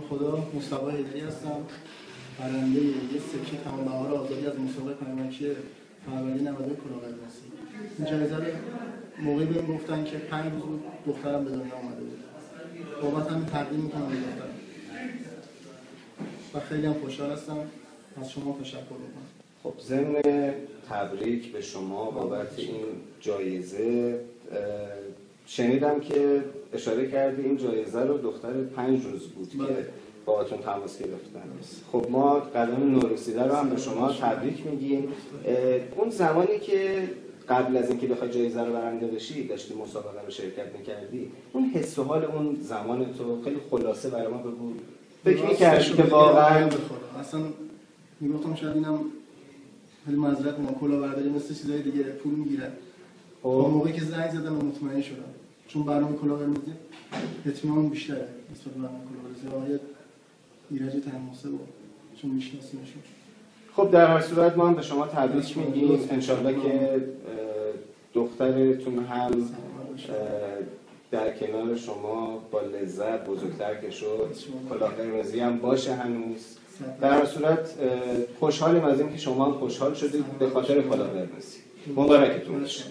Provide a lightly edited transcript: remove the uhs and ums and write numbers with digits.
خدا، مصطفی حیدری هستم، برنده یه سکه تمام بهار آزادی از مسابقه پیمانچی فروردین 92 کلاه قرمزی. این جایزه رو موقعی بهم گفتن که 5 روز بود دخترم به دنیا اومده بود. بابت هم تقدیم میکنم به دخترم و خیلی هم خوشحال هستم. از شما تشکر میکنم. خب ضمن تبریک به شما بابت این جایزه، شنیدم که اشاره کردی این جایزه رو دختر 5 روز بود که باهاتون تماس گرفتن. خب ما قدم نورسیده رو هم به شما تبریک میگیم. اون زمانی که قبل از اینکه بخوای جایزه رو برنده بشی داشتی مسابقه رو شرکت میکردی، اون حس و حال اون زمان تو خیلی خلاصه برای ما بگو. فکر میکردی که واقعا اصلا میگفتم شاید اینم خیلی معذرت ما کلاهبرداری مثل چیزای دیگه پول میگیرن. اون موقعی که زنگ زدم مطمئن شدم، چون برنامه کلاهبرداری اطمینان بیشتره نسبت به برنامه کلاهبرداری آقای ایرج تنماسه بود، چون میشناسیمشون. خب در هر صورت ما هم به شما تبریک میگیم. انشالله که دخترتون هم در کنار شما با لذت بزرگتر که شد، کلاه قرمزی هم باشه هنوز. در هر صورت خوشحالیم از این که شما هم خوشحال شدید به خاطر کلاه قرمزی. مبارکتون باشه.